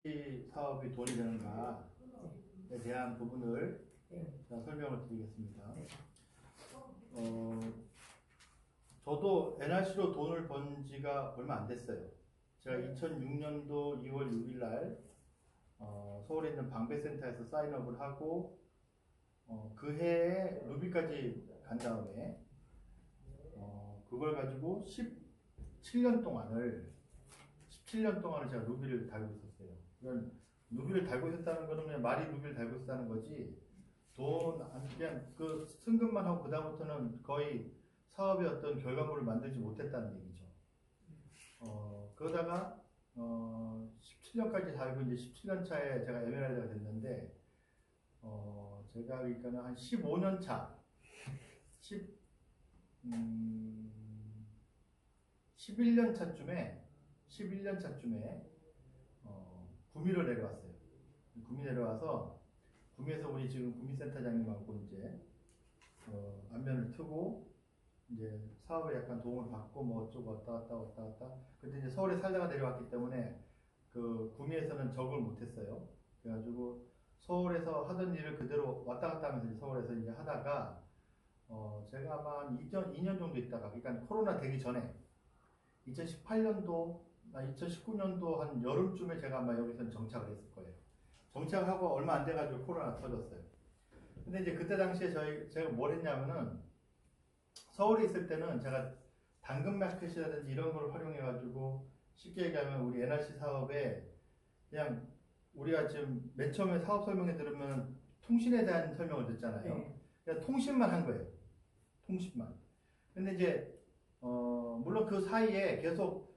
이 사업이 돈이 되는가에 대한 부분을 제가 설명을 드리겠습니다. 저도 NRC로 돈을 번 지가 얼마 안 됐어요. 제가 2006년도 2월 6일 날 서울에 있는 방배센터에서 사인업을 하고 그 해에 루비까지 간 다음에 그걸 가지고 17년 동안을 제가 루비를 달고 있었어요. 루비를 달고 있었다는 거는 그냥 말이 루비를 달고 있었다는 거지, 그냥 그 승급만 하고 그다음부터는 거의 사업의 어떤 결과물을 만들지 못했다는 얘기죠. 그러다가 17년까지 달고 이제 17년 차에 제가 에메랄드가 됐는데, 제가 그러니까는 한 15년 차, 11년 차쯤에 구미로 내려왔어요. 구미 내려와서 구미에서 우리 지금 구미센터장님하고 이제 안면을 트고 이제 사업에 약간 도움을 받고 뭐 어쩌고 왔다 갔다. 근데 이제 서울에 살다가 내려왔기 때문에 그 구미에서는 적응을 못했어요. 그래가지고 서울에서 하던 일을 그대로 왔다 갔다 하면서 이제 서울에서 이제 하다가 제가 아마 한 2년 정도 있다가, 그러니까 코로나 되기 전에 2019년도 한 여름쯤에 제가 아마 여기서 정착을 했을 거예요. 정착하고 얼마 안 돼가지고 코로나 터졌어요. 근데 이제 그때 당시에 제가 뭘 했냐면은, 서울에 있을 때는 제가 당근마켓이라든지 이런 걸 활용해가지고, 쉽게 얘기하면 우리 NRC 사업에 그냥 우리가 지금 맨 처음에 사업 설명회 들으면 통신에 대한 설명을 듣잖아요. 네. 그냥 통신만 한 거예요. 통신만. 근데 이제 물론 그 사이에 계속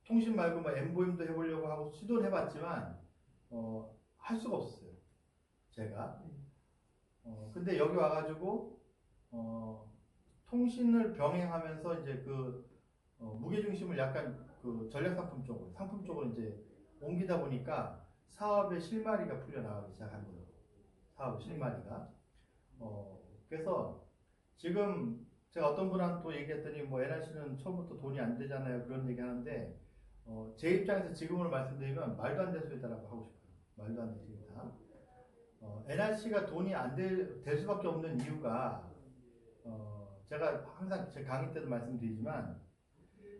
통신 말고 뭐 엠보임도 해보려고 하고 시도를 해봤지만 할 수가 없었어요, 제가. 근데 여기 와가지고 통신을 병행하면서 이제 그 무게중심을 약간 그 전략상품 쪽으로, 상품 쪽으로 이제 옮기다 보니까 사업의 실마리가 풀려나가기 시작한 거예요. 사업의 실마리가. 그래서 지금 제가 어떤 분한테 또 얘기했더니, 뭐 NRC는 처음부터 돈이 안 되잖아요, 그런 얘기 하는데, 제 입장에서 지금으로 말씀드리면 말도 안 되는 소리다라고 하고 싶어요. 말도 안 되는 소리다. NRC가 돈이 안 될 수밖에 없는 이유가, 제가 항상 제 강의 때도 말씀드리지만,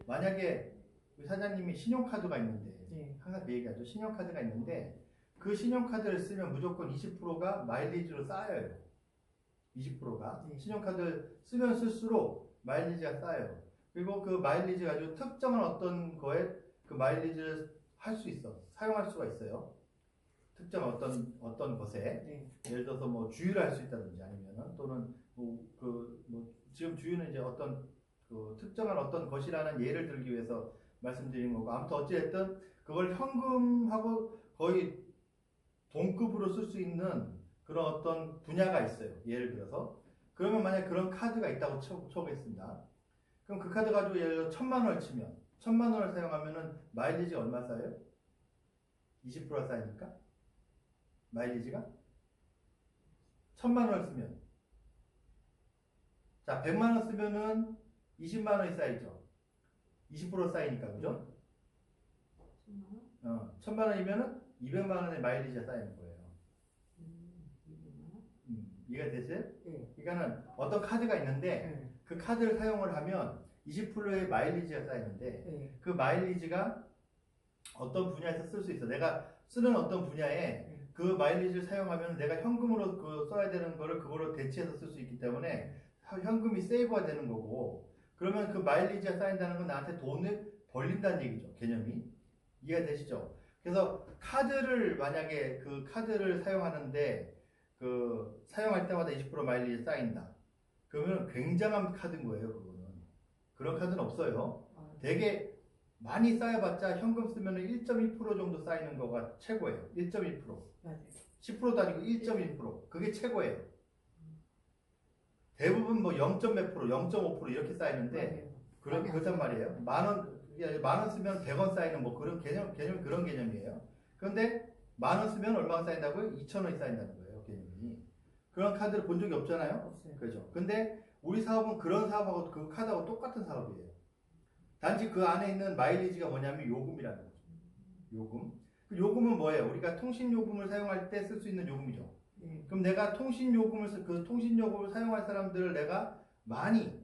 만약에 우리 사장님이 신용카드가 있는데, 항상 그 얘기하죠. 신용카드가 있는데 그 신용카드를 쓰면 무조건 20%가 마일리지로 쌓여요. 20%가 신용카드를 쓰면 쓸수록 마일리지가 쌓여요. 그리고 그 마일리지 가지고 특정한 어떤 거에 그 마일리지를 할 수 있어, 사용할 수가 있어요. 특정 어떤 것에, 예를 들어서 뭐 주유를 할 수 있다든지, 아니면은 또는 지금 주유는 이제 어떤 그 특정한 어떤 것이라는 예를 들기 위해서 말씀드린 거고, 아무튼 어찌됐든 그걸 현금하고 거의 동급으로 쓸 수 있는 그런 어떤 분야가 있어요. 예를 들어서 그러면 만약 그런 카드가 있다고 쳐보겠습니다. 그럼 그 카드 가지고 예를 들어 1,000만 원을 치면, 1,000만 원을 사용하면은 마일리지가 얼마 쌓여요? 20%가 쌓이니까 마일리지가 1,000만 원을 쓰면, 자 100만 원 쓰면은 20만 원이 쌓이죠. 20% 쌓이니까, 그죠? 1,000만 원이면은 200만 원의 마일리지가 쌓이는 거예요. 이해가 되세요? 그러니까는 어떤 카드가 있는데 그 카드를 사용을 하면 20%의 마일리지가 쌓이는데, 그 마일리지가 어떤 분야에서 쓸 수 있어. 내가 쓰는 어떤 분야에 그 마일리지를 사용하면 내가 현금으로 써야 되는 거를 그걸로 대체해서 쓸 수 있기 때문에 현금이 세이브가 되는 거고, 그러면 그 마일리지가 쌓인다는 건 나한테 돈을 벌린다는 얘기죠. 개념이. 이해가 되시죠? 그래서 카드를, 만약에 그 카드를 사용하는데 사용할 때마다 20% 마일리지 쌓인다, 그러면 굉장한 카드인 거예요. 그런 카드는 없어요. 되게 많이 쌓여봤자 현금 쓰면 1.1% 정도 쌓이는 거가 최고예요. 1.1%. 10%도 아니고 1.1%. 그게 최고예요. 대부분 뭐 0. 몇 프로, 0.5% 이렇게 쌓이는데, 그렇단 말이에요. 만 원 쓰면 100원 쌓이는 뭐 그런 개념 그런 개념이에요. 그런데 10,000원 쓰면 얼마가 쌓인다고요? 2,000원이 쌓인다는 거예요, 개념이. 그런 카드를 본 적이 없잖아요. 없어요. 그렇죠. 근데 우리 사업은 그런 사업하고 그 카드하고 똑같은 사업이에요. 단지 그 안에 있는 마일리지가 뭐냐면 요금이라는 거죠. 요금. 그 요금은 뭐예요? 우리가 통신 요금을 사용할 때 쓸 수 있는 요금이죠. 네. 그럼 내가 통신 요금을 그 통신 요금을 사용할 사람들을 내가 많이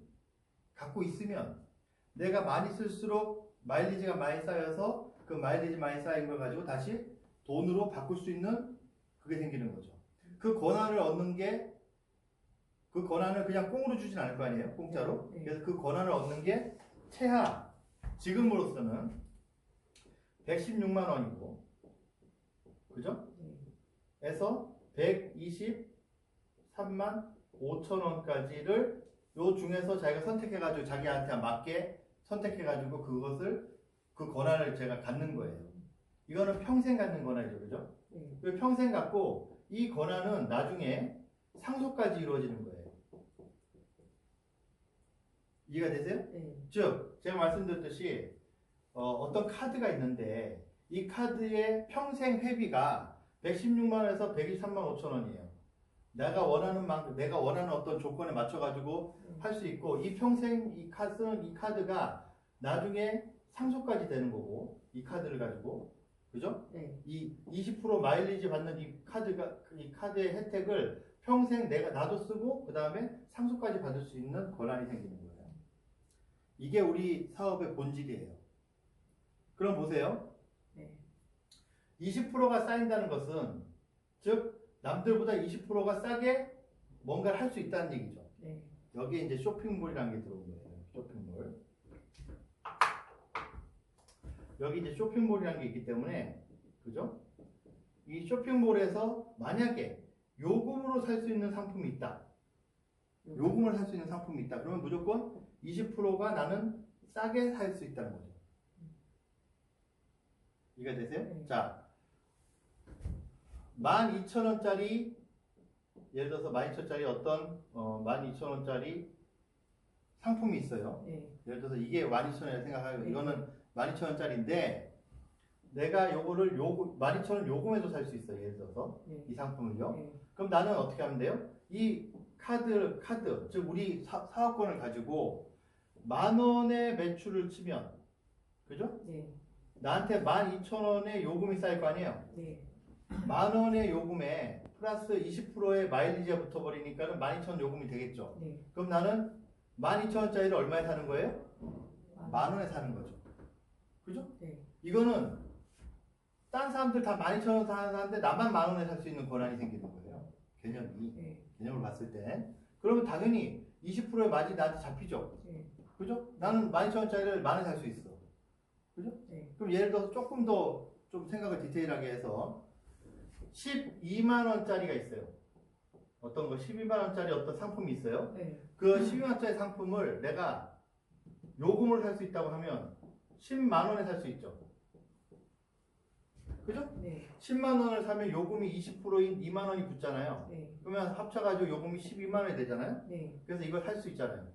갖고 있으면 내가 많이 쓸수록 마일리지가 많이 쌓여서 그 마일리지 많이 쌓인 걸 가지고 다시 돈으로 바꿀 수 있는 그게 생기는 거죠. 그 권한을 얻는 게 그 권한을 그냥 꽁으로 주진 않을 거 아니에요? 공짜로. 네. 그래서 그 권한을 얻는 게 최하 지금으로서는 116만 원이고, 그죠? 네. 에서 123만 5천 원까지를 요 중에서 자기가 선택해가지고 자기한테 맞게 선택해가지고 그것을 그 권한을 제가 갖는 거예요. 이거는 평생 갖는 권한이죠, 그죠? 네. 평생 갖고 이 권한은 나중에 상속까지 이루어지는 거예요. 이해가 되세요? 네. 즉 제가 말씀드렸듯이 어떤 카드가 있는데 이 카드의 평생 회비가 116만 원에서 123만 5천 원이에요. 내가 원하는 만큼, 내가 원하는 어떤 조건에 맞춰가지고 할 수 있고, 이 평생 이 카드가 나중에 상속까지 되는 거고, 이 카드를 가지고, 그죠? 네. 이 20% 마일리지 받는 이 카드의 혜택을 평생 나도 쓰고, 그 다음에 상속까지 받을 수 있는 권한이 생기는 거예요. 이게 우리 사업의 본질이에요. 그럼 보세요. 네. 20%가 쌓인다는 것은, 즉, 남들보다 20%가 싸게 뭔가를 할 수 있다는 얘기죠. 네. 여기에 이제 쇼핑몰이라는 게 들어온 거예요. 쇼핑몰. 여기 이제 쇼핑몰이라는 게 있기 때문에, 그죠? 이 쇼핑몰에서 만약에 요금으로 살 수 있는 상품이 있다. 요금을 살 수 있는 상품이 있다. 그러면 무조건 20%가 나는 싸게 살 수 있다는 거죠. 이해가 되세요? 네. 자, 12,000원짜리, 예를 들어서 12,000원짜리 어떤 12,000원짜리 상품이 있어요. 네. 예를 들어서 이게 12,000원이라고 생각하고 네. 이거는 12,000원짜리인데 내가 요거를 12,000원 요금에도 살 수 있어요. 예를 들어서 네. 이 상품을요. 네. 그럼 나는 어떻게 하면 돼요? 이 카드, 즉 우리 사업권을 가지고 10,000원의 매출을 치면, 그죠? 네. 나한테 12,000원의 요금이 쌓일 거 아니에요? 네. 10,000원의 요금에 플러스 20%의 마일리지가 붙어버리니까는 12,000원 요금이 되겠죠. 네. 그럼 나는 12,000원짜리를 얼마에 사는 거예요? 10,000원에 사는 거죠. 그죠? 네. 이거는 딴 사람들 다 12,000원 사는데 나만 10,000원에 살 수 있는 권한이 생기는 거예요. 개념이. 네. 개념을 봤을 때. 그러면 당연히 20%의 마진이 나한테 잡히죠. 네. 그죠? 나는 12,000원짜리를 10,000원에 살 수 있어. 그죠? 네. 그럼 예를 들어서 조금 더 좀 생각을 디테일하게 해서 12만 원짜리가 있어요. 어떤 거 12만 원짜리 어떤 상품이 있어요. 네. 그 12만 원짜리 상품을 내가 요금을 살 수 있다고 하면 10만 원에 살 수 있죠. 그죠? 네. 10만 원을 사면 요금이 20%인 2만 원이 붙잖아요. 네. 그러면 합쳐가지고 요금이 12만 원이 되잖아요. 네. 그래서 이걸 살 수 있잖아요.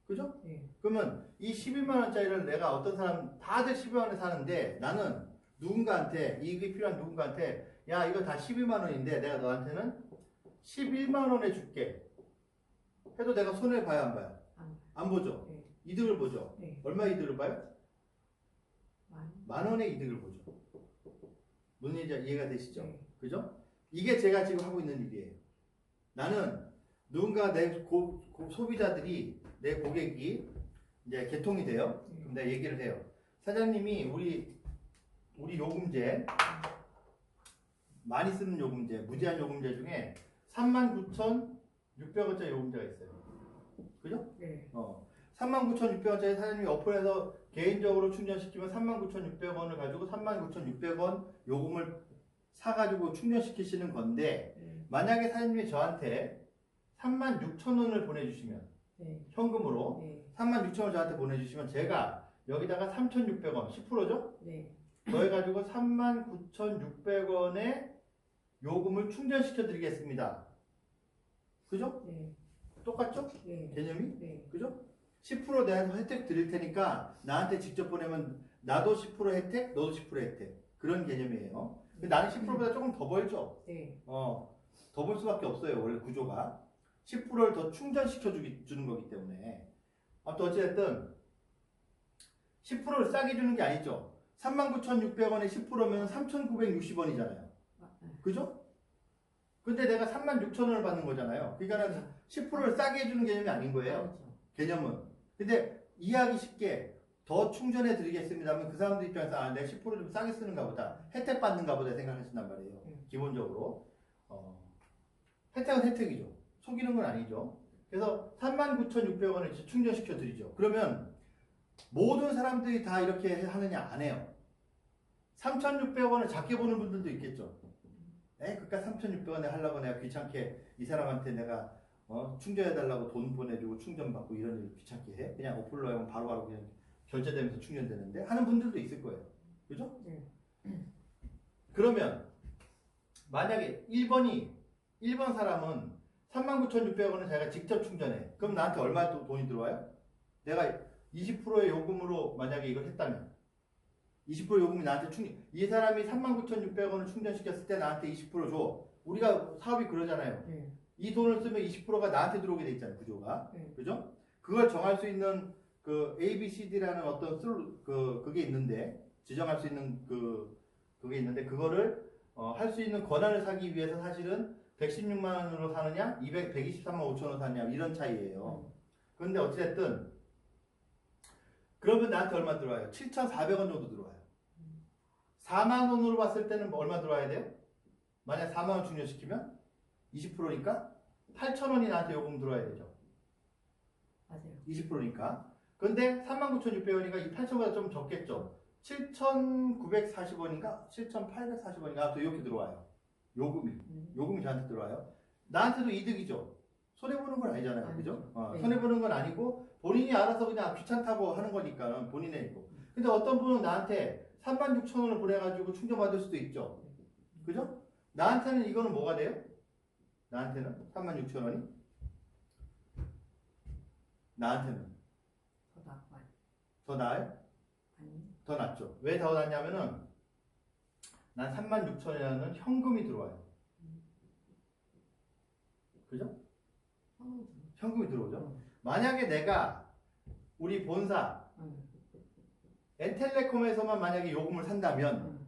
그죠? 네. 그러면 이 12만 원짜리를 내가 어떤 사람 다들 12만 원에 사는데 나는 누군가한테 이익이 필요한 누군가한테 야 이거 다 12만 원인데 내가 너한테는 11만 원에 줄게 해도 내가 손해 봐야 안 봐요? 안 보죠. 네. 이득을 보죠. 네. 얼마 이득을 봐요? 만. 10,000원의 이득을 보죠. 무슨 얘기인지 이해가 되시죠? 네. 그죠? 이게 제가 지금 하고 있는 일이에요. 나는 누군가 내 소비자들이 내 고객이 이제 개통이 돼요. 그럼 내가 얘기를 해요. 사장님이 우리 요금제 많이 쓰는 요금제, 무제한 요금제 중에 39,600원짜리 요금제가 있어요. 그죠? 네. 39,600원짜리 사장님이 어플에서 개인적으로 충전시키면 39,600원을 가지고 39,600원 요금을 사가지고 충전시키시는 건데 네. 만약에 사장님이 저한테 36,000원을 보내주시면 네. 현금으로 네. 36,000원 저한테 보내주시면 제가 여기다가 3,600원 10%죠? 네. 더해가지고 39,600원의 요금을 충전시켜 드리겠습니다. 그죠? 네. 똑같죠? 네. 개념이? 네. 그죠? 10% 내가 혜택 드릴 테니까 나한테 직접 보내면 나도 10% 혜택, 너도 10% 혜택. 그런 개념이에요. 근데 나는 10%보다 조금 더 벌죠? 네. 더 벌 수밖에 없어요. 원래 구조가. 10%를 더 충전시켜 주는 거기 때문에. 아무튼 어찌됐든 10%를 싸게 주는 게 아니죠. 39,600원에 10%면 3,960원이잖아요. 그죠? 근데 내가 36,000원을 받는 거잖아요. 그러니까 10%를 싸게 해주는 개념이 아닌 거예요. 그렇죠. 개념은. 근데 이해하기 쉽게 더 충전해 드리겠습니다면 그 사람들 입장에서 아, 내가 10%좀 싸게 쓰는가 보다. 혜택 받는가 보다 생각하신단 말이에요. 기본적으로. 혜택은 혜택이죠. 속이는 건 아니죠. 그래서 39,600원을 충전시켜 드리죠. 그러면 모든 사람들이 다 이렇게 하느냐? 안 해요. 3,600원을 작게 보는 분들도 있겠죠. 그러니까 3,600원에 하려고 내가 귀찮게 이 사람한테 내가 충전해달라고 돈 보내주고 충전받고 이런 일 귀찮게 해? 그냥 어플로 하면 바로바로 그냥 결제되면서 충전되는데 하는 분들도 있을 거예요. 그죠? 네. 그러면 만약에 1번 사람은 39,600원을 자기가 직접 충전해. 그럼 나한테 얼마 돈이 들어와요? 내가 20%의 요금으로 만약에 이걸 했다면 20% 요금이 나한테 이 사람이 39,600원을 충전시켰을 때 나한테 20% 줘. 우리가 사업이 그러잖아요. 네. 이 돈을 쓰면 20%가 나한테 들어오게 돼 있잖아요. 구조가. 네. 그죠? 그걸 정할 수 있는 그 ABCD라는 어떤 그게 있는데 지정할 수 있는 그게 있는데 그거를 할 수 있는 권한을 사기 위해서 사실은 116만 원으로 사느냐 123만 5천 원 사느냐 이런 차이예요. 그런데 어찌됐든 그러면 나한테 얼마 들어와요? 7,400원 정도 들어와요. 4만 원으로 봤을 때는 얼마 들어와야 돼요? 만약 4만 원 충전시키면 20%니까 8,000원이 나한테 요금 들어와야 되죠. 맞아요. 20%니까. 근데 39,600원이니까 이 8,000원보다 좀 적겠죠. 7,940원인가? 7,840원인가? 또 이렇게 들어와요. 요금이 저한테 들어와요. 나한테도 이득이죠. 손해보는 건 아니잖아요. 그죠? 네. 손해보는 건 아니고 본인이 알아서 그냥 귀찮다고 하는 거니까 본인의 있고. 근데 어떤 분은 나한테 36,000원을 보내가지고 충전받을 수도 있죠. 그죠? 나한테는 이거는 뭐가 돼요? 나한테는 36,000원이? 나한테는 더 나아요? 아니. 더 낫죠. 왜 더 낫냐면은 난 36,000원이라는 현금이 들어와요. 그죠? 현금이 들어오죠. 만약에 내가 우리 본사 엔텔레콤에서만 만약에 요금을 산다면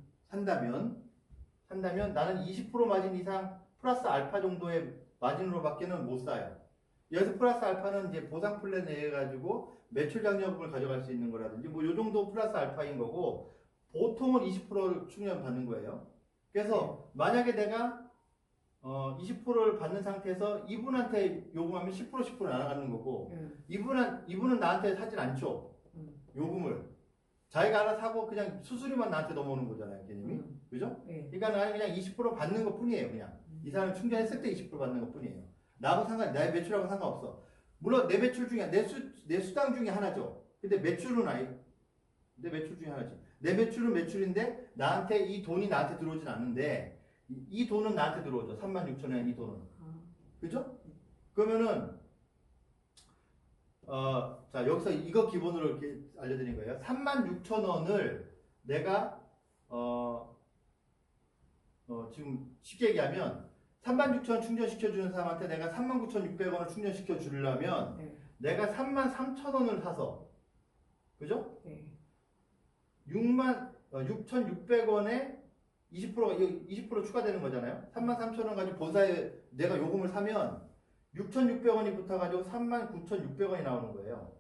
나는 20% 마진 이상 플러스 알파 정도의 마진으로밖에는 못 사요. 여기서 플러스 알파는 이제 보상 플랜에 의해 가지고 매출 장려금을 가져갈 수 있는 거라든지 뭐 요 정도 플러스 알파인 거고 보통은 20%를 충전 받는 거예요. 그래서 만약에 내가 20%를 받는 상태에서 이분한테 요금하면 10% 나눠가는 거고 이분은 나한테 사진 않죠. 요금을 자기가 알아서 하고 그냥 수수료만 나한테 넘어오는 거잖아요. 개념이. 그죠? 그러니까 나는 그냥 20% 받는 것 뿐이에요. 그냥 이 사람 충전했을 때 20% 받는 것 뿐이에요. 나의 매출하고 상관없어. 물론 내 매출 중에 내 수당 중에 하나죠. 근데 매출은 내 매출 중에 하나지. 내 매출은 매출인데 이 돈이 나한테 들어오진 않는데 이 돈은 나한테 들어오죠. 36,000원 이 돈은. 그죠? 그러면은 자 여기서 이거 기본으로 이렇게 알려드린 거예요. 36,000원을 내가 지금 쉽게 얘기하면 36,000원 충전시켜주는 사람한테 내가 39,600원을 충전시켜 주려면 내가 33,000원을 사서 그죠? 66,600원에 20% 추가되는 거잖아요. 33,000원 가지고 본사에 내가 요금을 사면 6,600원이 붙어가지고 39,600원이 나오는 거예요.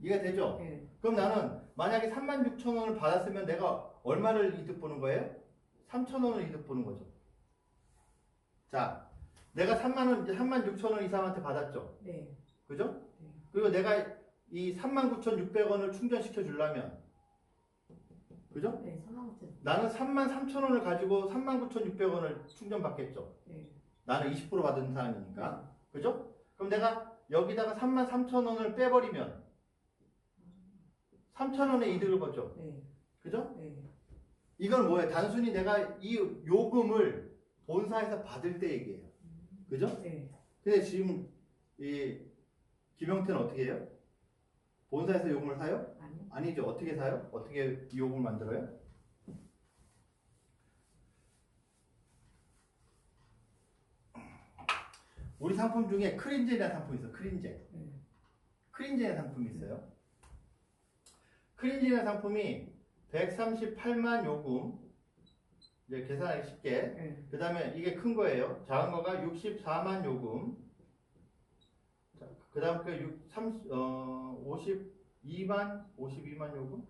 이해가 되죠? 그럼 나는 만약에 36,000원을 받았으면 내가 얼마를 이득 보는 거예요? 3,000원을 이득 보는 거죠. 자, 내가 36,000원 이 사람한테 받았죠? 그죠? 그리고 내가 이 39,600원을 충전시켜 주려면 그죠? 나는 33,000원을 가지고 39,600원을 충전받겠죠? 나는 20% 받은 사람이니까. 그죠? 그럼 내가 여기다가 33,000원을 빼버리면 3,000원의 이득을 보죠? 그죠? 이건 뭐예요? 단순히 내가 이 요금을 본사에서 받을 때 얘기예요. 그죠? 근데 지금 이 김영태는 어떻게 해요? 본사에서 요금을 사요? 아니죠. 어떻게 사요? 어떻게 이 요금을 만들어요? 우리 상품 중에 크린젤이라는 상품이 있어요. 크린젤이라는 상품이 있어요. 크린젤이라는 상품이 138만 요금. 이제 계산하기 쉽게. 네. 그 다음에 이게 큰 거예요. 작은 거가 64만 요금. 그 다음 그 52만 요금?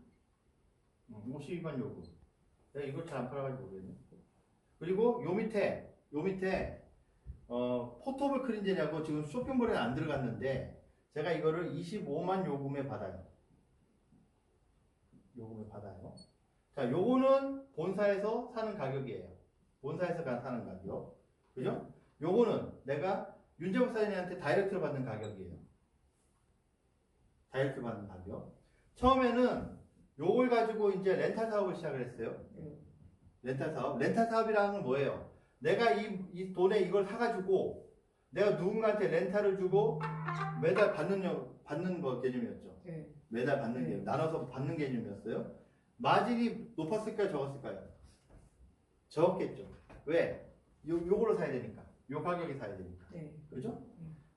52만 요금. 내가 이걸 잘 안 팔아가지고 모르겠네. 그리고 요 밑에, 포터블 크린제냐고 지금 쇼핑몰에 안 들어갔는데, 제가 이거를 25만 요금에 받아요. 자, 요거는 본사에서 사는 가격이에요. 본사에서 사는 가격. 그죠? 요거는 내가 윤재복 사장님한테 다이렉트로 받는 가격이에요. 다이렉트 받는 가격. 처음에는 요걸 가지고 이제 렌탈 사업을 시작을 했어요. 렌탈 사업. 렌탈 사업이라는 건 뭐예요? 내가 이 돈에 이걸 사가지고 내가 누군가한테 렌탈을 주고 매달 받는 거 개념이었죠. 네. 매달 받는 개념. 나눠서 받는 개념이었어요. 마진이 높았을까요? 적었을까요? 적었겠죠. 왜? 요걸로 사야 되니까. 요 가격에 사야 되니까. 네. 그죠?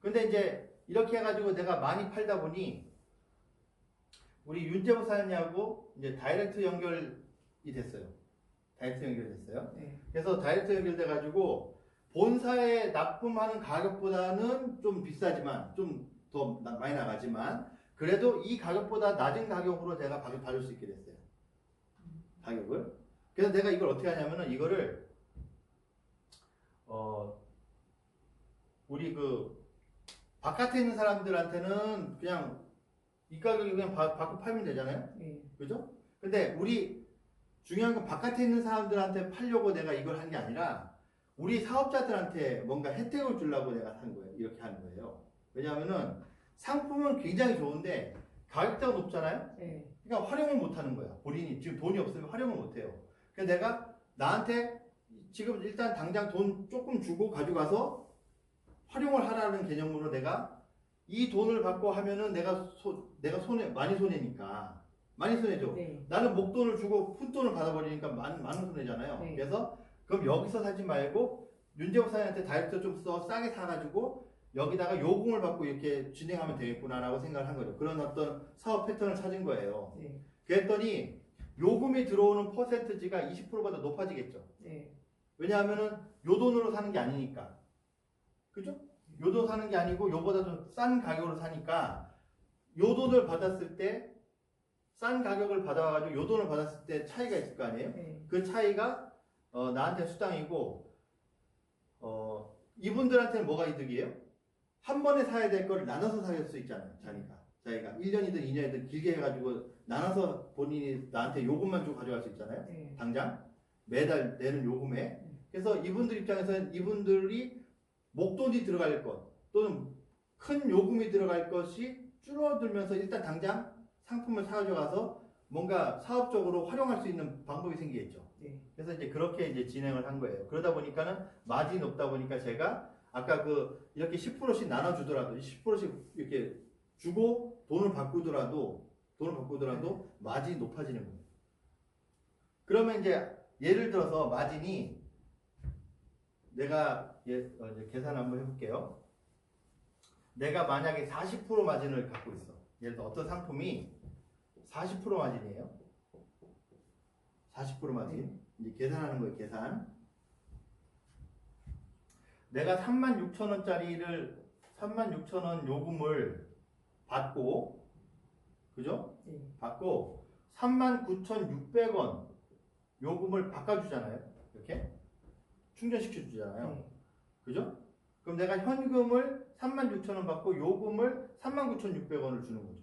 근데 이제 이렇게 해가지고 내가 많이 팔다 보니 우리 윤재복 사장님하고 이제 다이렉트 연결이 됐어요. 다이렉트 연결됐어요. 네. 그래서 다이렉트 연결돼가지고 본사에 납품하는 가격보다는 좀 비싸지만 좀 더 많이 나가지만 그래도 이 가격보다 낮은 가격으로 내가 받을 수 있게 됐어요. 가격을. 그래서 내가 이걸 어떻게 하냐면은 이거를 우리 그 바깥에 있는 사람들한테는 그냥 이 가격에 그냥 받고 팔면 되잖아요. 네. 그죠? 근데 우리 중요한 건 바깥에 있는 사람들한테 팔려고 내가 이걸 한 게 아니라 우리 사업자들한테 뭔가 혜택을 주려고 내가 한 거예요. 이렇게 하는 거예요. 왜냐하면은 상품은 굉장히 좋은데 가격대가 높잖아요. 네. 그러니까 활용을 못 하는 거야. 본인이 지금 돈이 없으면 활용을 못 해요. 그래서 내가 나한테 지금 일단 당장 돈 조금 주고 가져가서 활용을 하라는 개념으로 내가 이 돈을 받고 하면은 내가 많이 손해니까. 많이 손해죠. 네. 나는 목돈을 주고 푼돈을 받아버리니까 많은 손해잖아요. 네. 그래서 그럼 여기서 사지 말고 윤재복 사장한테 다이렉트 좀 싸게 사가지고 여기다가 요금을 받고 이렇게 진행하면 되겠구나라고 생각을 한 거죠. 그런 어떤 사업 패턴을 찾은 거예요. 네. 그랬더니 요금이 들어오는 퍼센트지가 20%보다 높아지겠죠. 네. 왜냐하면은 요 돈으로 사는 게 아니니까. 그죠? 요 돈 사는 게 아니고 요보다 좀 싼 가격으로 사니까 요 돈을 받았을 때 싼 가격을 받아가지고 요 돈을 받았을 때 차이가 있을 거 아니에요? 네. 그 차이가 나한테 수당이고 이분들한테는 뭐가 이득이에요? 한 번에 사야 될 걸 나눠서 살 수 있잖아요. 자기가 1년이든 2년이든 길게 해가지고 나눠서 본인이 나한테 요금만 좀 가져갈 수 있잖아요. 네. 당장 매달 내는 요금에. 그래서 이분들 입장에서는 이분들이 목돈이 들어갈 것 또는 큰 요금이 들어갈 것이 줄어들면서 일단 당장 상품을 사가져가서 뭔가 사업적으로 활용할 수 있는 방법이 생기겠죠. 네. 그래서 이제 그렇게 이제 진행을 한 거예요. 그러다 보니까는 마진이 높다 보니까 제가 아까 이렇게 10%씩 나눠주더라도 10%씩 이렇게 주고 돈을 바꾸더라도 마진이 높아지는 거예요. 그러면 이제 예를 들어서 마진이 내가 이제 계산 한번 해볼게요. 내가 만약에 40% 마진을 갖고 있어. 예를 들어 어떤 상품이 40% 마진이에요. 40% 마진. 이제 계산하는 거예요. 계산. 내가 36,000원짜리를 36,000원 요금을 받고, 그죠? 네. 받고 39,600원 요금을 바꿔주잖아요. 이렇게 충전시켜주잖아요. 네. 그죠? 그럼 내가 현금을 36,000원 받고 요금을 39,600원을 주는 거죠.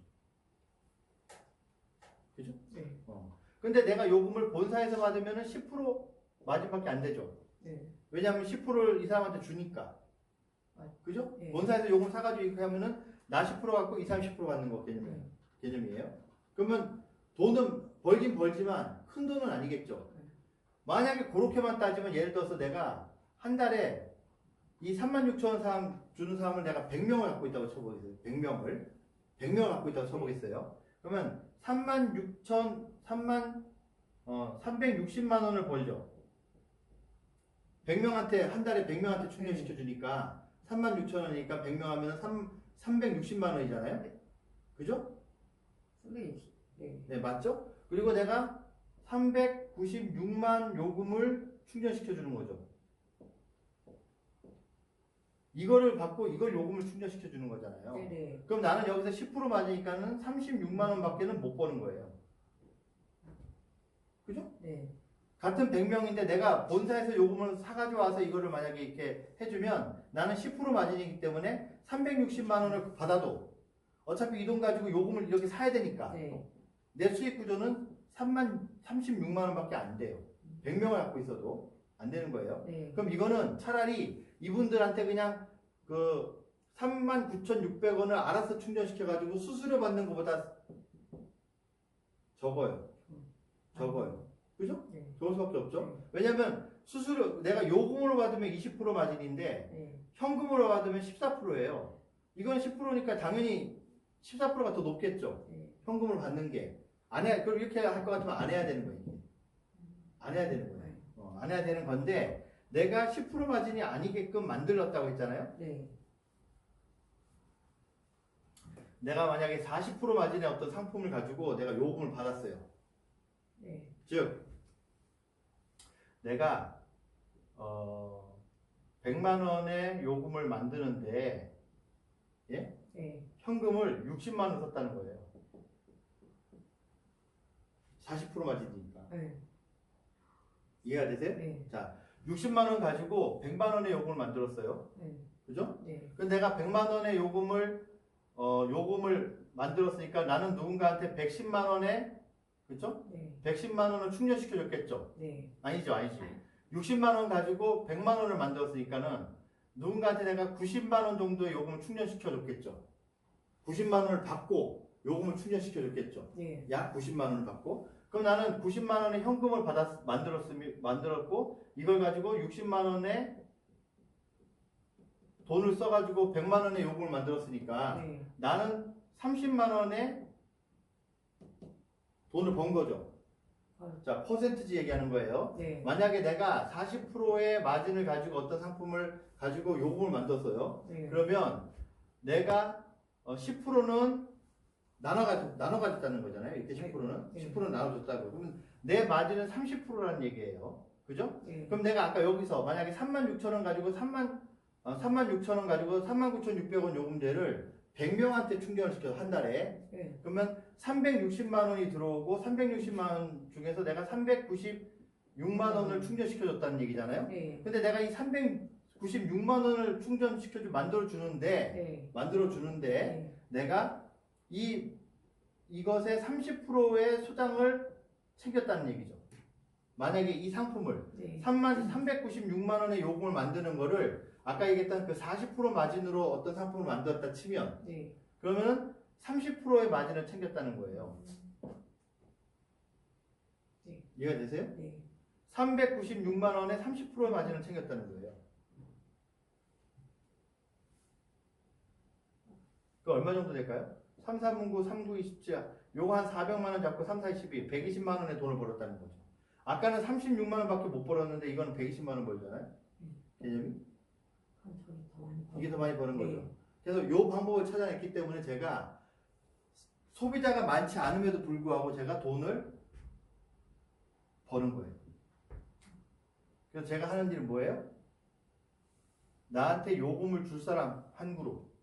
그죠? 네. 근데 내가 요금을 본사에서 받으면 10% 마진밖에 안 되죠. 네. 왜냐하면 10%를 이 사람한테 주니까. 그죠? 네. 본사에서 요금 사가지고 이렇게 하면은 나 10% 갖고 이 사람 10% 받는 거 개념이에요. 그러면 돈은 벌긴 벌지만 큰 돈은 아니겠죠. 만약에 그렇게만 따지면 예를 들어서 내가 한 달에 이 36,000원 사람 주는 사람을 내가 100명을 갖고 있다고 쳐보겠어요. 100명을 갖고 있다고 쳐보겠어요. 그러면 360만 원을 벌죠. 100명한테 한 달에 100명한테 충전시켜 주니까 36,000원이니까 100명 하면 360만 원이잖아요. 그죠? 네. 네, 맞죠? 그리고 내가 396만 요금을 충전시켜 주는 거죠. 이거를 받고 이걸 요금을 충전시켜 주는 거잖아요. 네네. 그럼 나는 여기서 10% 맞으니까는 36만 원밖에는 못 버는 거예요. 그죠? 네. 같은 100명인데 내가 본사에서 요금을 사가지고 와서 이거를 만약에 이렇게 해주면 나는 10% 마진이기 때문에 360만 원을 받아도 어차피 이 돈 가지고 요금을 이렇게 사야 되니까 네. 내 수익 구조는 36만 원밖에 안 돼요. 100명을 갖고 있어도 안 되는 거예요. 네. 그럼 이거는 차라리 이분들한테 그냥 그 39,600원을 알아서 충전시켜가지고 수수료 받는 것보다 적어요. 적어요. 그죠? 네. 적을 수밖에 없죠. 네. 왜냐면 수수료 내가 요금으로 받으면 20% 마진인데 네. 현금으로 받으면 14%예요. 이건 10%니까 당연히 14%가 더 높겠죠. 네. 현금으로 받는 게. 안 해, 그럼 이렇게 할 것 같으면 안 해야 되는 거예요. 이게. 안 해야 되는 거예요. 안 해야 되는 건데 내가 10% 마진이 아니게끔 만들었다고 했잖아요. 네. 내가 만약에 40% 마진의 어떤 상품을 가지고 내가 요금을 받았어요. 네. 즉 내가 100만 원의 요금을 만드는데 예? 네. 현금을 60만 원 썼다는 거예요. 40% 마진이니까. 네. 이해가 되세요? 네. 자, 60만 원 가지고 100만 원의 요금을 만들었어요. 네. 그죠? 네. 근데 내가 100만 원의 요금을 만들었으니까 나는 누군가한테 110만 원에 그죠? 네. 110만 원을 충전시켜 줬겠죠. 네. 아니죠, 아니지. 60만 원 가지고 100만 원을 만들었으니까는 누군가한테 내가 90만 원 정도의 요금을 충전시켜 줬겠죠. 90만 원을 받고 요금을 충전시켜 줬겠죠. 네. 약 90만 원을 받고. 그럼 나는 90만 원의 현금을 만들었고 이걸 가지고 60만 원의 돈을 써가지고 100만 원의 요금을 만들었으니까 네. 나는 30만 원의 돈을 번 거죠. 자, 퍼센트지 얘기하는 거예요. 네. 만약에 내가 40%의 마진을 가지고 어떤 상품을 가지고 요금을 만들었어요. 네. 그러면 내가 10%는 나눠가졌다는 거잖아요. 이렇게 10%는. 네. 10%는 나눠줬다고. 그러면 내 마진은 30%라는 얘기예요. 그죠? 네. 그럼 내가 아까 여기서 만약에 36,000원 가지고 36,000원 가지고 39,600원 요금제를 100명한테 충전을 시켜서 한 달에 네. 그러면 360만 원이 들어오고 360만 원 중에서 내가 396만 원을 충전시켜줬다는 얘기잖아요. 네. 근데 내가 이 396만 원을 충전시켜주 만들어주는데 네. 내가 이것의 30%의 소장을 챙겼다는 얘기죠. 만약에 이 상품을 네. 396만 원의 요금을 만드는 거를 아까 얘기했던 그 40% 마진으로 어떤 상품을 만들었다 치면 네. 그러면 30%의 마진을 챙겼다는 거예요. 네. 이해가 되세요? 네. 396만 원에 30%의 마진을 챙겼다는 거예요. 그 얼마 정도 될까요? 3, 4, 9, 3, 9, 27 요거 한 400만 원 잡고 3, 4, 12 120만 원의 돈을 벌었다는 거죠. 아까는 36만 원밖에 못 벌었는데 이거는 120만 원 벌잖아요. 개념이? 저는 더 많이 이게 더 많이 버는 네. 거죠. 그래서 요 방법을 찾아냈기 때문에 제가 소비자가 많지 않음에도 불구하고 제가 돈을 버는 거예요. 그래서 제가 하는 일은 뭐예요? 나한테 요금을 줄 사람 한 그룹.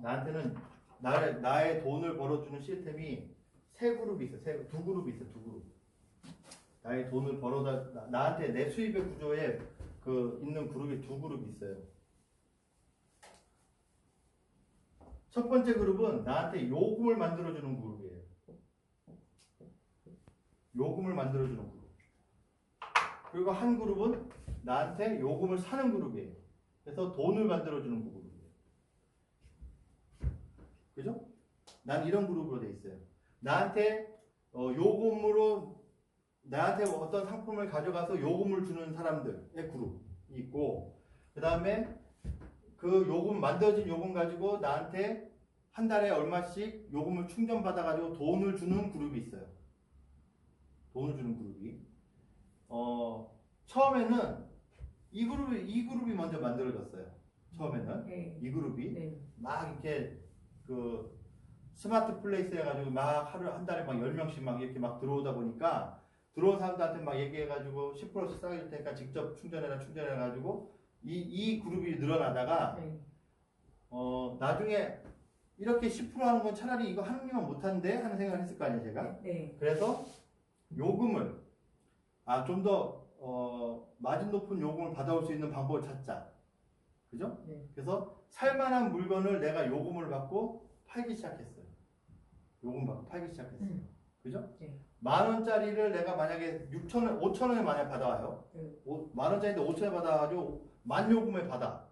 나한테는 나의 돈을 벌어주는 시스템이 세 그룹이 있어요. 두 그룹이 있어요. 두 그룹. 나의 돈을 벌어다 나한테 내 수입의 구조에 있는 그룹이 두 그룹이 있어요. 첫 번째 그룹은 나한테 요금을 만들어주는 그룹이에요. 요금을 만들어주는 그룹. 그리고 한 그룹은 나한테 요금을 사는 그룹이에요. 그래서 돈을 만들어주는 그룹이에요. 그죠? 난 이런 그룹으로 돼 있어요. 나한테 요금으로 나한테 어떤 상품을 가져가서 요금을 주는 사람들의 그룹이 있고, 그 다음에 그 요금 만들어진 요금 가지고 나한테 한 달에 얼마씩 요금을 충전받아 가지고 돈을 주는 그룹이 있어요. 돈을 주는 그룹이. 처음에는 이 그룹이 먼저 만들어졌어요. 처음에는 네. 이 그룹이 네. 막 이렇게 스마트 플레이스 해가지고 막 하루 한 달에 막 10명씩 막 이렇게 막 들어오다 보니까 들어온 사람들한테 막 얘기해가지고 10%씩 싸게 줄 테니까 직접 충전해가지고 이 그룹이 늘어나다가 네. 나중에 이렇게 10% 하는 건 차라리 이거 하느님만 못하는데 하는 생각을 했을 거 아니에요 제가. 네. 그래서 요금을 좀 더 마진 높은 요금을 받아올 수 있는 방법을 찾자. 그죠? 네. 그래서 살만한 물건을 내가 요금을 받고 팔기 시작했어요. 요금 받고 팔기 시작했어요. 그죠? 네. 10,000원짜리를 내가 만약에 6,000원, 5,000원에 만약 받아와요. 네. 10,000원짜리인데 5,000원에 받아가지고 만요금에 받아.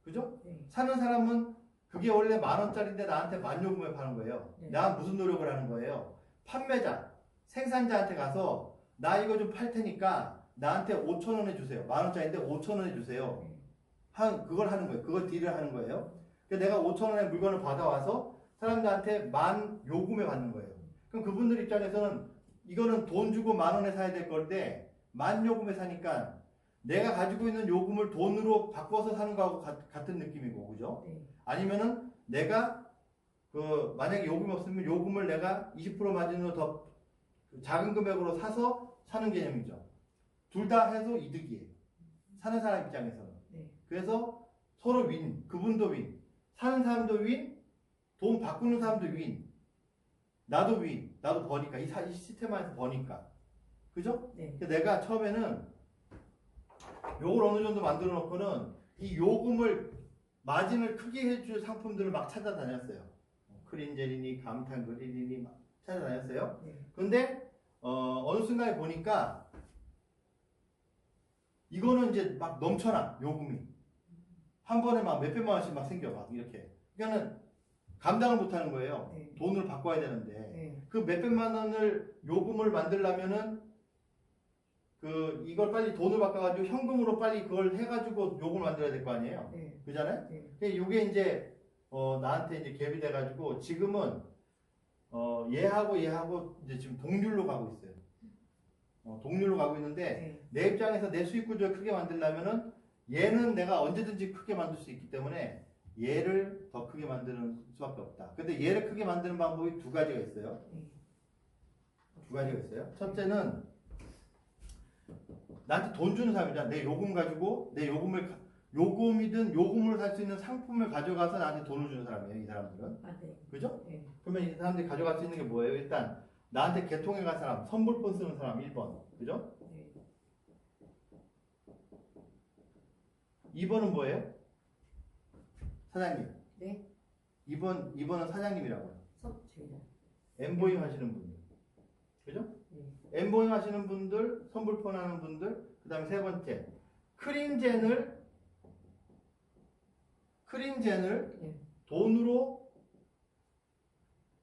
그죠? 네. 사는 사람은 그게 원래 10,000원짜리인데 나한테 만요금에 파는 거예요. 네. 내가 무슨 노력을 하는 거예요? 판매자, 생산자한테 가서 나 이거 좀 팔 테니까 나한테 5,000원에 주세요. 10,000원짜리인데 5,000원에 주세요. 그걸 하는 거예요. 그걸 딜을 하는 거예요. 그래서 내가 5,000원의 물건을 받아와서 사람들한테 만 요금에 받는 거예요. 그럼 그분들 입장에서는 이거는 돈 주고 10,000원에 사야 될 건데 만 요금에 사니까 내가 가지고 있는 요금을 돈으로 바꿔서 사는 거하고 같은 느낌이고, 그죠? 네. 아니면은 내가 만약에 요금이 없으면 요금을 내가 20% 마진으로 더 작은 금액으로 사서 사는 개념이죠. 둘 다 해서 이득이에요. 사는 사람 입장에서는. 네. 그래서 서로 윈, 그분도 윈, 사는 사람도 윈, 돈 바꾸는 사람도 윈, 나도 윈, 나도 버니까 이 시스템 안에서 버니까, 그죠? 네. 그래서 내가 처음에는 요걸 어느 정도 만들어 놓고는 이 요금을 마진을 크게 해줄 상품들을 막 찾아다녔어요. 크린젤이니 감탄 그릴이니 막 찾아다녔어요. 네. 근데 어느 순간에 보니까 이거는 이제 막 넘쳐나 요금이 한 번에 막 몇백만 원씩 막 생겨 막 이렇게. 그러니까는 감당을 못하는 거예요. 네. 돈을 바꿔야 되는데 네. 그 몇백만 원을 요금을 만들려면은 이걸 빨리 돈을 바꿔가지고 현금으로 빨리 그걸 해가지고 요금을 만들어야 될 거 아니에요. 네. 그잖아요. 네. 근데 요게 이제 나한테 이제 갭이 돼가지고 지금은 얘하고 이제 지금 동률로 가고 있어요. 동률로 가고 있는데 네. 내 입장에서 내 수익 구조를 크게 만들려면은 얘는 내가 언제든지 크게 만들 수 있기 때문에 얘를 더 크게 만드는 수밖에 없다. 근데 얘를 크게 만드는 방법이 두 가지가 있어요. 네. 두 가지가 있어요. 첫째는 나한테 돈 주는 사람이잖아. 내 요금 가지고 내 요금이든 요금으로 살 수 있는 상품을 가져가서 나한테 돈을 주는 사람이에요. 이 사람들은. 아, 네. 그죠? 네. 그러면 이 사람들이 가져갈 수 있는 게 뭐예요? 일단 나한테 개통해 간 사람, 선불폰 쓰는 사람 1번. 그죠? 네. 2번은 뭐예요? 사장님. 네. 2번은 사장님이라고요. 제가. 엠보잉 하시는 분들. 그죠? 네. 엠보잉 하시는 분들, 선불폰 하는 분들, 그 다음에 세 번째. 크린젠을 네. 돈으로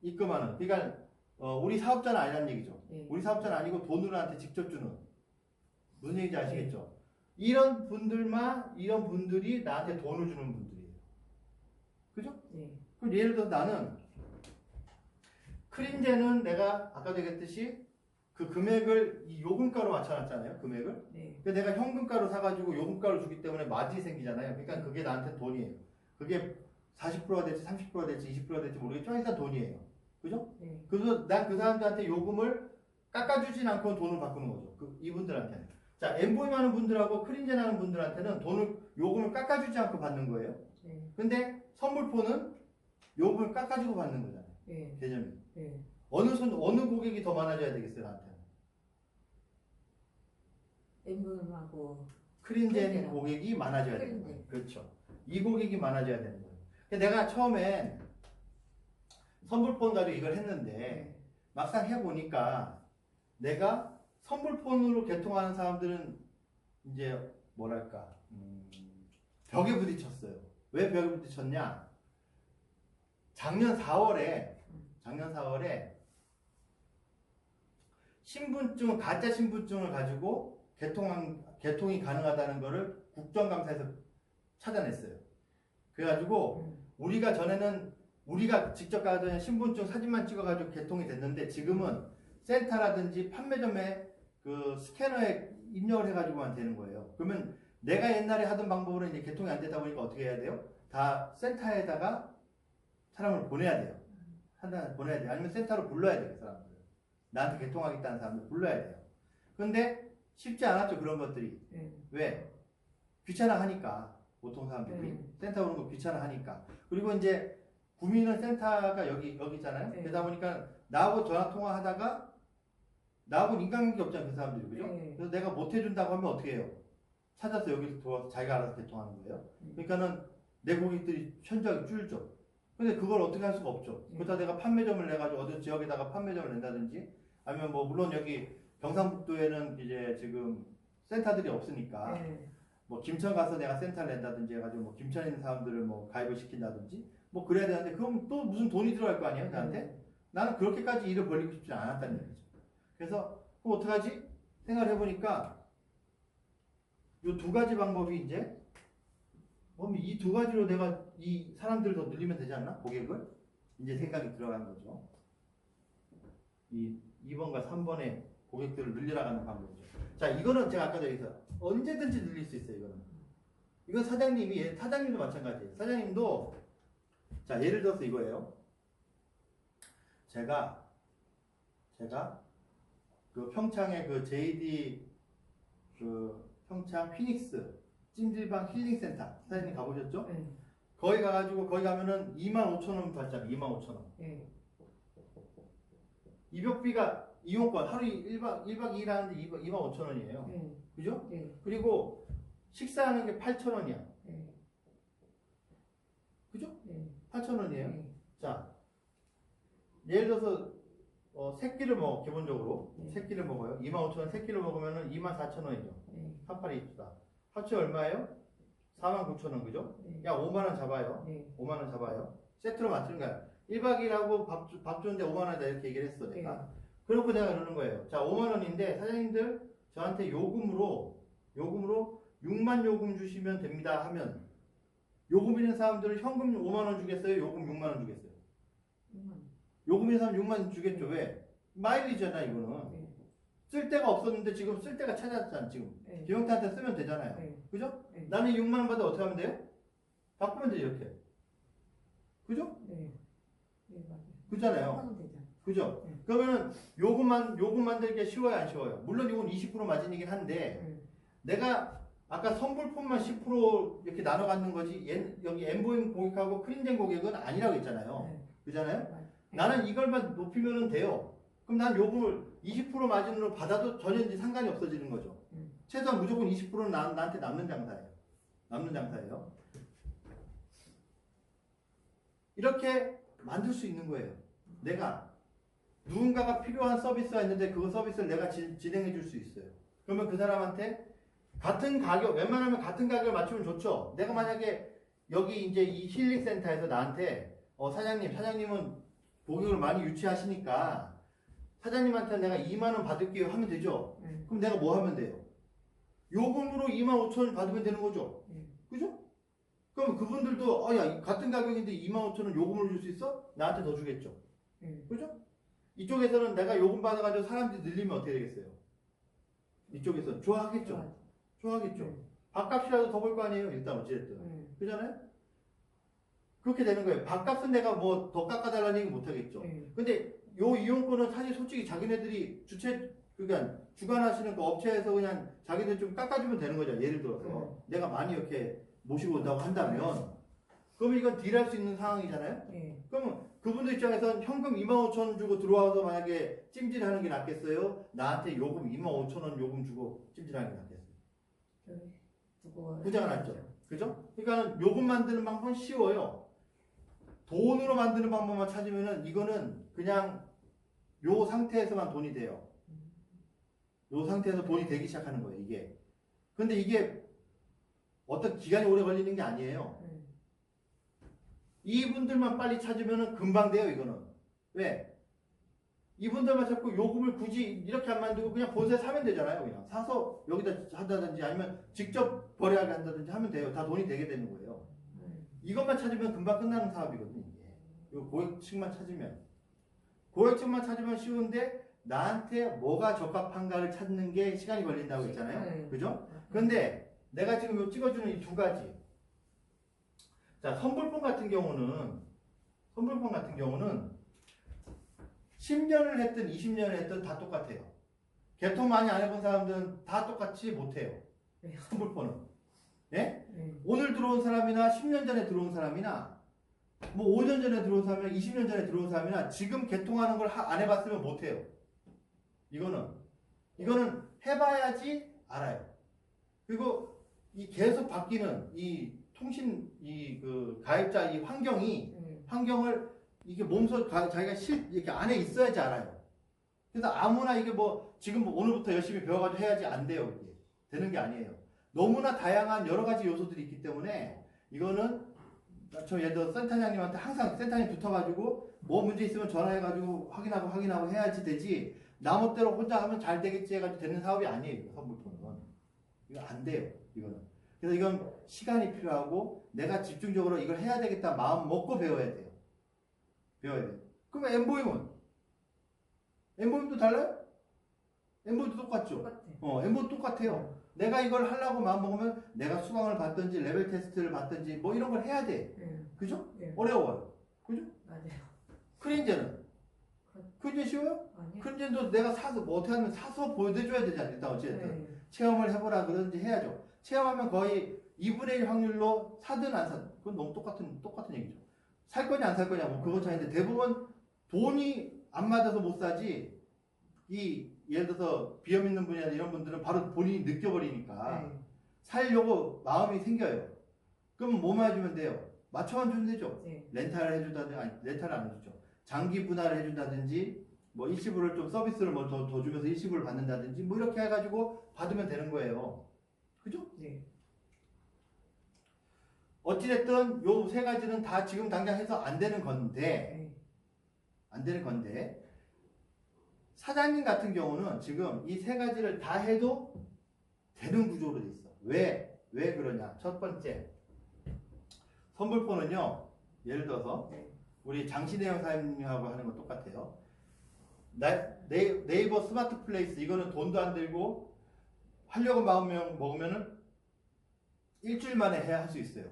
입금하는. 그러니까 우리 사업자는 아니라는 얘기죠. 네. 우리 사업자는 아니고 돈으로 나한테 직접 주는. 무슨 얘기인지 아시겠죠? 이런 분들이 나한테 돈을 주는 분들이에요. 그죠? 네. 그럼 예를 들어서 나는 크린제는 내가 아까도 얘기했듯이 그 금액을 이 요금가로 맞춰놨잖아요. 금액을. 네. 그래서 내가 현금가로 사가지고 요금가로 주기 때문에 마진이 생기잖아요. 그러니까 그게 나한테 돈이에요. 그게 40%가 될지 30%가 될지 20%가 될지 모르겠지만 일단 돈이에요. 그죠? 네. 그래서 난 그 사람들한테 요금을 깎아주진 않고 돈을 바꾸는 거죠. 이분들한테는. 자, 엠보잉 하는 분들하고 크린젠 하는 분들한테는 요금을 깎아주지 않고 받는 거예요. 네. 근데 선불폰은 요금을 깎아주고 받는 거잖아요. 네. 개념이. 네. 어느 고객이 더 많아져야 되겠어요, 나한테는? 엠블하고 크린젠 크린젠하고. 고객이 많아져야 되는 거예요. 크린젠. 그렇죠. 이 고객이 많아져야 되는 거예요. 근데 내가 처음엔 선불폰 가지고 이걸 했는데 네. 막상 해보니까 내가 선불폰으로 개통하는 사람들은 이제 뭐랄까 벽에 부딪혔어요. 왜 벽에 부딪혔냐? 작년 4월에 신분증, 가짜 신분증을 가지고 개통이 가능하다는 거를 국정감사에서 찾아냈어요. 그래가지고 우리가 전에는 우리가 직접 가서 신분증 사진만 찍어가지고 개통이 됐는데 지금은 센터라든지 판매점에 그 스캐너에 입력을 해가지고만 되는 거예요. 그러면 내가 옛날에 하던 방법으로 이제 개통이 안 되다 보니까 어떻게 해야 돼요? 다 센터에다가 사람을 보내야 돼요. 하나 보내야 돼. 아니면 센터로 불러야 돼, 그 사람들. 나한테 개통하겠다는 사람들 불러야 돼요. 근데 쉽지 않았죠, 그런 것들이. 왜? 귀찮아 하니까. 보통 사람들이. 센터 오는 거 귀찮아 하니까. 그리고 이제 구민은 센터가 여기 있잖아요. 그러다 보니까 나하고 전화 통화하다가 나하고 인간관계 없잖아요, 그 사람들이. 그죠? 그래서 내가 못 해준다고 하면 어떻게 해요? 찾아서 여기서 들어와서 자기가 알아서 개통하는 거예요. 그러니까는 내 고객들이 현저하게 줄죠. 근데 그걸 어떻게 할 수가 없죠. 그러다 내가 판매점을 내가지고 어느 지역에다가 판매점을 낸다든지 아니면 뭐 물론 여기 경상북도에는 이제 지금 센터들이 없으니까 뭐 김천 가서 내가 센터를 낸다든지 해가지고 뭐 김천에 있는 사람들을 뭐 가입을 시킨다든지 뭐 그래야 되는데 그럼 또 무슨 돈이 들어갈 거 아니에요, 나한테? 나는 그렇게까지 일을 벌리고 싶지 않았다는 얘기죠. 그래서 그럼 어떡하지? 생각을 해보니까 이 두 가지 방법이 이제 그럼 이 두 가지로 내가 이 사람들을 더 늘리면 되지 않나? 고객을? 이제 생각이 들어간 거죠. 이 2번과 3번의 고객들을 늘려나가는 방법이죠. 자, 이거는 제가 아까도 얘기해서 언제든지 늘릴 수 있어요, 이거는. 이건 사장님도 마찬가지예요. 사장님도, 자, 예를 들어서 이거예요. 제가 그 평창의 그 JD 그 평창 피닉스 찜질방 힐링센터 사장님 가보셨죠? 거기 가가지고 거기 가면은 25,000원 받잖아요. 25,000원. 입역비가 이용권 하루 1박 2일 하는데 25,000원이에요. 그죠? 그리고 식사하는 게 8,000원이야. 그죠? 8,000원이에요. 자, 예를 들어서 새끼를 먹어, 기본적으로. 새끼를 먹어요. 25,000원 새끼를 먹으면은 24,000원이죠. 4824. 합치 얼마예요? 49,000원, 그죠? 야, 5만원 잡아요. 5만원 잡아요. 세트로 맞추는 거야. 1박 2일하고 밥 주는데 5만원이다 이렇게 얘기를 했어, 내가. 그렇고 내가 그러는 거예요. 자, 5만원인데 사장님들 저한테 요금으로 6만 요금 주시면 됩니다 하면 요금 있는 사람들은 현금 5만원 주겠어요? 요금 6만원 주겠어요? 요금 있는 사람 6만 주겠죠. 왜? 마일리지잖아, 이거는. 쓸 데가 없었는데 지금 쓸 데가 찾았잖아, 지금. 기영태한테 쓰면 되잖아요. 그죠? 나는 6만원 받아 어떻게 하면 돼요? 바꾸면 돼요, 이렇게. 그죠? 그잖아요. 그죠? 그러면은 요금 만들기가 쉬워요, 안 쉬워요? 물론 이건 20% 마진이긴 한데 내가 아까 선불품만 10% 이렇게 나눠 갖는 거지 여기 엠보잉 고객하고 크린젠 고객은 아니라고 했잖아요. 그잖아요? 나는 이걸만 높이면 돼요. 그럼 난 요금을 20% 마진으로 받아도 전혀 이제 상관이 없어지는 거죠. 최소한 무조건 20%는 나한테 남는 장사예요. 이렇게 만들 수 있는 거예요. 내가 누군가가 필요한 서비스가 있는데 그 서비스를 내가 진행해 줄 수 있어요. 그러면 그 사람한테 같은 가격, 웬만하면 같은 가격을 맞추면 좋죠. 내가 만약에 여기 이제 이 힐링센터에서 나한테 사장님은 고객을 많이 유치하시니까 사장님한테 내가 2만원 받을게요 하면 되죠. 그럼 내가 뭐 하면 돼요? 요금으로 25,000원 받으면 되는 거죠. 그죠? 그럼 그분들도 야 같은 가격인데 25,000원 요금을 줄 수 있어? 나한테 더 주겠죠. 그죠? 이쪽에서는 내가 요금 받아가지고 사람들이 늘리면 어떻게 되겠어요? 이쪽에서는 좋아하겠죠. 밥값이라도 더 벌 거 아니에요. 일단 어찌됐든. 그잖아요? 그렇게 되는 거예요. 밥값은 내가 뭐 더 깎아달라는 얘기 못하겠죠. 근데 요 이용권은 사실 솔직히 자기네들이 그러니까 주관하시는 그 업체에서 그냥 자기들 좀 깎아주면 되는 거죠. 예를 들어서 내가 많이 이렇게 모시고 온다고 한다면 그러면 이건 딜할 수 있는 상황이잖아요. 그러면 그분들 입장에서는 현금 25,000원 주고 들어와서 만약에 찜질하는 게 낫겠어요? 나한테 요금 25,000원 요금 주고 찜질하는 게 낫겠어요? 부자가 낫죠. 그죠? 그러니까 요금 만드는 방법은 쉬워요. 돈으로 만드는 방법만 찾으면은 이거는 그냥 요 상태에서만 돈이 돼요. 요 상태에서 돈이 되기 시작하는 거예요, 이게. 근데 이게 어떤 기간이 오래 걸리는 게 아니에요. 이분들만 빨리 찾으면 금방 돼요, 이거는. 왜? 이분들만 찾고 요금을 굳이 이렇게 안 만들고 그냥 본사에 사면 되잖아요, 그냥. 사서 여기다 한다든지 아니면 직접 거래하게 한다든지 하면 돼요. 다 돈이 되게 되는 거예요. 이것만 찾으면 금방 끝나는 사업이거든요, 이게. 요 고객층만 찾으면. 고객층만 찾으면 쉬운데 나한테 뭐가 적합한가를 찾는 게 시간이 걸린다고 했잖아요. 그죠? 그런데 내가 지금 요 찍어주는 이 두 가지. 자, 선불품 같은 경우는 10년을 했든 20년을 했든 다 똑같아요. 개통 많이 안 해본 사람들은 다 똑같이 못해요. 왜요? 선불포는. 예? 네. 오늘 들어온 사람이나 10년 전에 들어온 사람이나 뭐 5년 전에 들어온 사람이나 20년 전에 들어온 사람이나 지금 개통하는 걸 안 해봤으면 못해요. 이거는 해봐야지 알아요. 그리고 이 계속 바뀌는 이 통신 그 가입자 이 환경을 이게 몸소 자기가 이렇게 안에 있어야지 알아요. 그래서 아무나 이게 뭐 지금 뭐 오늘부터 열심히 배워가지고 해야지 안 돼요. 이게 되는 게 아니에요. 너무나 다양한 여러 가지 요소들이 있기 때문에 이거는 저 예를 들어 센터장님한테 항상 센터장님 붙어가지고 뭐 문제 있으면 전화해가지고 확인하고 해야지 되지. 나 멋대로 혼자 하면 잘 되겠지 해가지고 되는 사업이 아니에요. 이거 선불포는. 이거 안 돼요. 이거는. 그래서 이건 시간이 필요하고 내가 집중적으로 이걸 해야 되겠다 마음 먹고 배워야 돼요. 배워야 돼요. 그러면 엠보임도 달라요? 엠보임도 똑같죠? 똑같아. 엠보임 똑같아요. 내가 이걸 하려고 마음 먹으면 내가 수강을 받든지 레벨 테스트를 받든지 뭐 이런 걸 해야 돼. 그죠? 네. 어려워요. 그죠? 맞아요. 크린제는? 크린제 쉬워요? 아니요. 크린제도 내가 사서 뭐 어떻게 하면 사서 보여줘야 되지 않겠다. 어쨌든. 네. 체험을 해보라 그러든지 해야죠. 체험하면 거의 2분의 1 확률로 사든 안 사든. 그건 너무 똑같은 얘기죠. 살 거냐 안 살 거냐 뭐 그거 차이인데 대부분 돈이 안 맞아서 못 사지. 예를 들어서 비염 있는 분이나 이런 분들은 바로 본인이 느껴버리니까 네. 살려고 마음이 생겨요. 그럼 뭐만 해주면 돼요? 맞춰만 주면 되죠. 네. 렌탈을 해준다든지, 아니 렌탈을 안 해주죠. 장기 분할을 해준다든지 뭐 일시불을 좀 서비스를 뭐 더 주면서 일시불을 받는다든지 뭐 이렇게 해가지고 받으면 되는 거예요. 그죠? 네. 어찌됐든 요 세 가지는 다 지금 당장 해서 안 되는 네. 건데 사장님 같은 경우는 지금 이 세 가지를 다 해도 되는 구조로 돼 있어. 왜 그러냐? 첫 번째, 선불포는요. 예를 들어서 네. 우리 장시대형 사장님하고 하는 거 똑같아요. 네이버 스마트 플레이스 이거는 돈도 안 들고 하려고 마음 먹으면은 일주일 만에 해야 할 수 있어요.